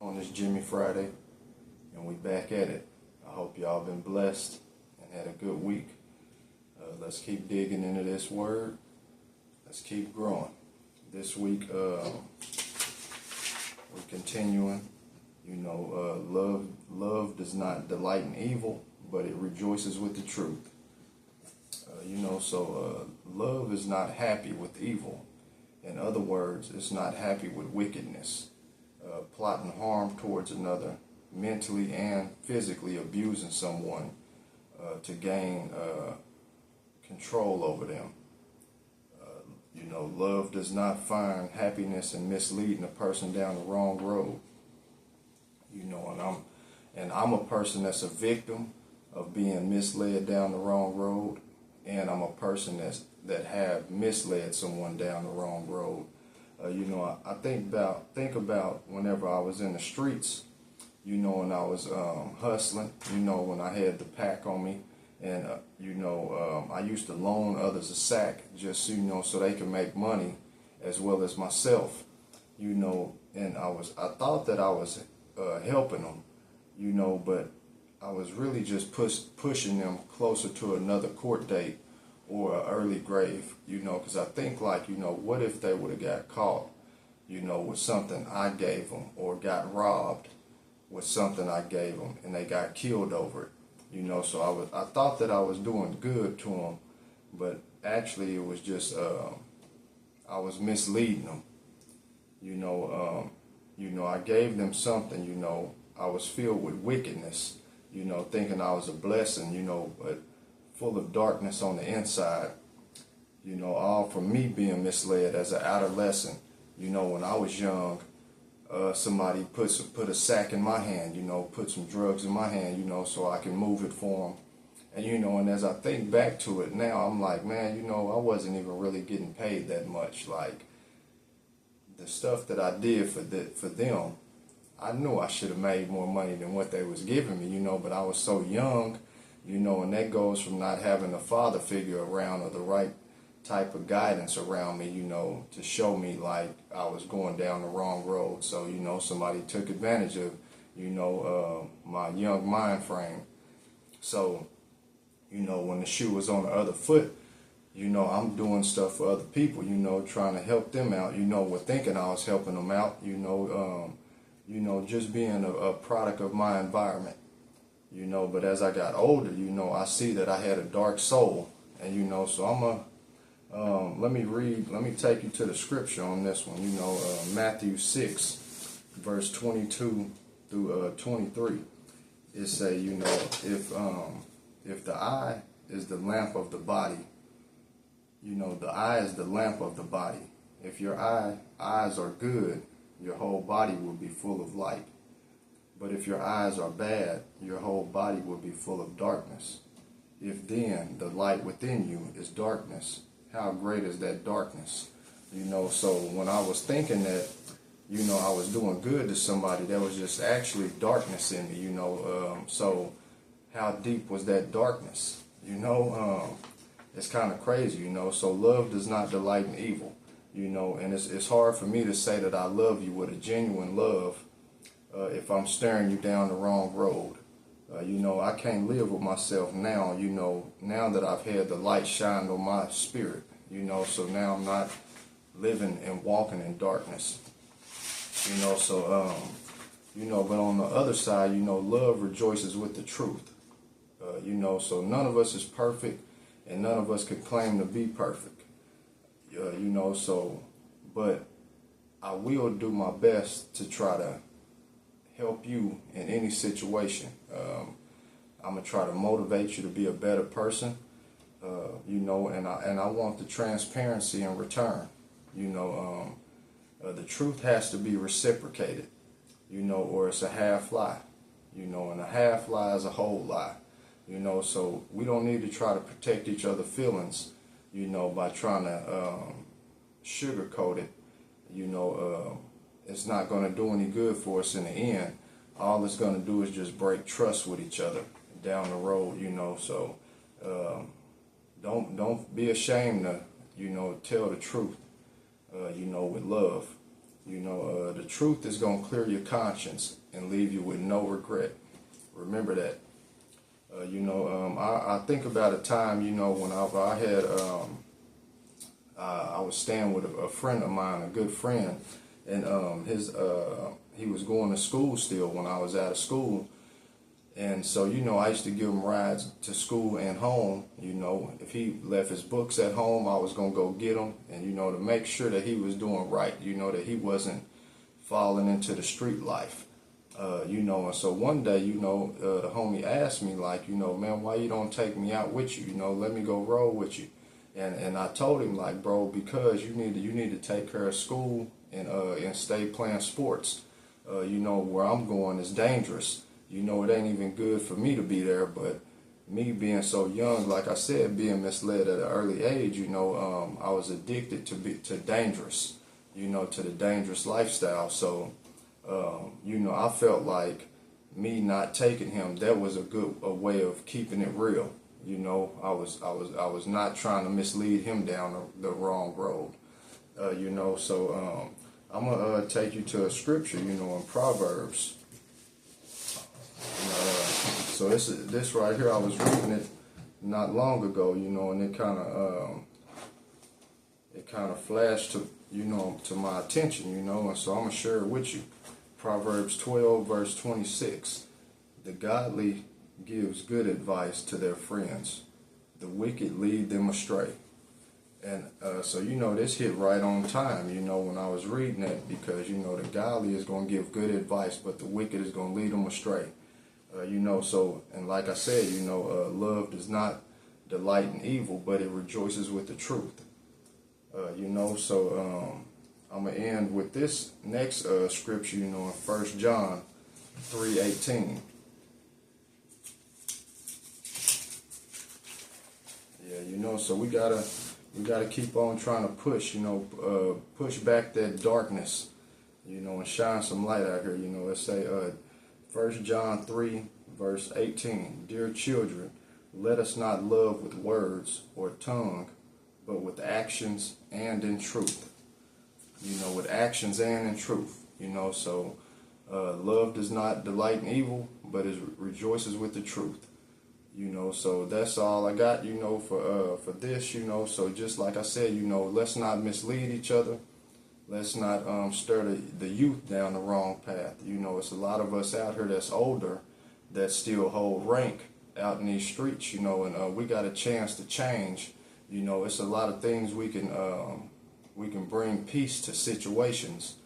On this Jimmy Friday, and we back at it. I hope y'all been blessed and had a good week. Let's keep digging into this word. Let's keep growing. This week, we're continuing. Love does not delight in evil, but it rejoices with the truth. Love is not happy with evil. In other words, it's not happy with wickedness. Plotting harm towards another, mentally and physically abusing someone to gain control over them. Love does not find happiness in misleading a person down the wrong road. And I'm a person that's a victim of being misled down the wrong road, and I'm a person that have misled someone down the wrong road. I think about whenever I was in the streets, and I was hustling, when I had the pack on me, and I used to loan others a sack just so they can make money as well as myself, and I thought that I was helping them, but I was really just pushing them closer to another court date or an early grave, because I think what if they would have got caught, with something I gave them, or got robbed with something I gave them and they got killed over it, so I thought that I was doing good to them, but actually it was just, I was misleading them, I gave them something, I was filled with wickedness, thinking I was a blessing, but full of darkness on the inside, all from me being misled as an adolescent. When I was young, somebody put a sack in my hand, put some drugs in my hand, so I can move it for them. And as I think back to it now, I'm like, man, I wasn't even really getting paid that much. Like, the stuff that I did for them, I knew I should have made more money than what they was giving me, but I was so young, and that goes from not having a father figure around or the right type of guidance around me, to show me like I was going down the wrong road. So, somebody took advantage of, my young mind frame. So, when the shoe was on the other foot, I'm doing stuff for other people, trying to help them out, with thinking I was helping them out, just being a product of my environment. But as I got older, I see that I had a dark soul, and so let me take you to the scripture on this one. Matthew 6, verse 22 through 23. It say, if the eye is the lamp of the body, the eye is the lamp of the body. If your eyes are good, your whole body will be full of light. But if your eyes are bad, your whole body will be full of darkness. If then the light within you is darkness, how great is that darkness? So when I was thinking that, I was doing good to somebody, there was just actually darkness in me, so how deep was that darkness? It's kind of crazy, so love does not delight in evil, and it's hard for me to say that I love you with a genuine love if I'm staring you down the wrong road. I can't live with myself now, now that I've had the light shined on my spirit, so now I'm not living and walking in darkness, but on the other side, love rejoices with the truth, so none of us is perfect and none of us could claim to be perfect, but I will do my best to try to help you in any situation. I'm gonna try to motivate you to be a better person, and I want the transparency in return. The truth has to be reciprocated, or it's a half lie, and a half lie is a whole lie, so we don't need to try to protect each other's feelings, by trying to sugarcoat it, it's not going to do any good for us in the end. All it's going to do is just break trust with each other down the road, so don't be ashamed to, tell the truth, with love. You know, the truth is going to clear your conscience and leave you with no regret. Remember that. You know, I think about a time, you know, when I had, I was staying with a friend of mine, a good friend, and he was going to school still when I was out of school. And so, you know, I used to give him rides to school and home. You know, if he left his books at home, I was going to go get them. And, you know, to make sure that he was doing right, you know, that he wasn't falling into the street life. You know, and so one day, you know, the homie asked me, like, you know, man, why you don't take me out with you? You know, let me go roll with you. And I told him, like, bro, because you need to take care of school and stay playing sports. You know, where I'm going is dangerous. You know, it ain't even good for me to be there, but me being so young, like I said, being misled at an early age, you know, I was addicted to dangerous, you know, to the dangerous lifestyle. So, you know, I felt like me not taking him, that was a way of keeping it real. You know, I was not trying to mislead him down the wrong road. You know, so I'm gonna take you to a scripture, you know, in Proverbs. So this right here, I was reading it not long ago, you know, and it kind of flashed to, you know, to my attention, you know, and so I'm gonna share it with you. Proverbs 12 verse 26. The godly gives good advice to their friends. The wicked lead them astray. And so, you know, this hit right on time, you know, when I was reading it, because, you know, the godly is going to give good advice, but the wicked is going to lead them astray. You know, so, and like I said, you know, love does not delight in evil, but it rejoices with the truth. You know, so I'm going to end with this next scripture, you know, in 1 John 3:18. Yeah, you know, so we gotta keep on trying to push, you know, push back that darkness, you know, and shine some light out here. You know, let's say 1 John 3 verse 18. Dear children, let us not love with words or tongue, but with actions and in truth. You know, with actions and in truth. You know, so love does not delight in evil, but it rejoices with the truth. You know, so that's all I got, you know, for this, you know. So just like I said, you know, let's not mislead each other. Let's not stir the youth down the wrong path. You know, it's a lot of us out here that's older that still hold rank out in these streets, you know, and we got a chance to change. You know, it's a lot of things we can bring peace to situations,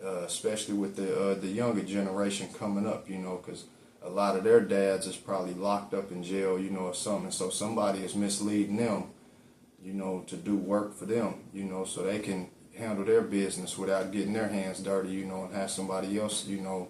especially with the younger generation coming up, you know, because a lot of their dads is probably locked up in jail, you know, or something. So somebody is misleading them, you know, to do work for them, you know, so they can handle their business without getting their hands dirty, you know, and have somebody else, you know,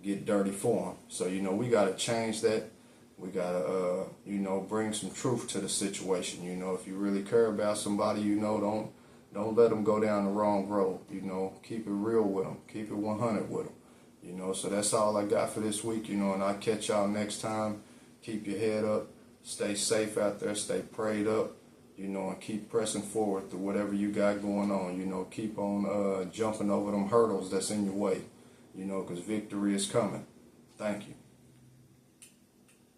get dirty for them. So, you know, we got to change that. We got to, you know, bring some truth to the situation. You know, if you really care about somebody, you know, don't let them go down the wrong road. You know, keep it real with them. Keep it 100 with them. You know, so that's all I got for this week, you know, and I'll catch y'all next time. Keep your head up. Stay safe out there. Stay prayed up. You know, and keep pressing forward to whatever you got going on. You know, keep on jumping over them hurdles that's in your way. You know, because victory is coming. Thank you.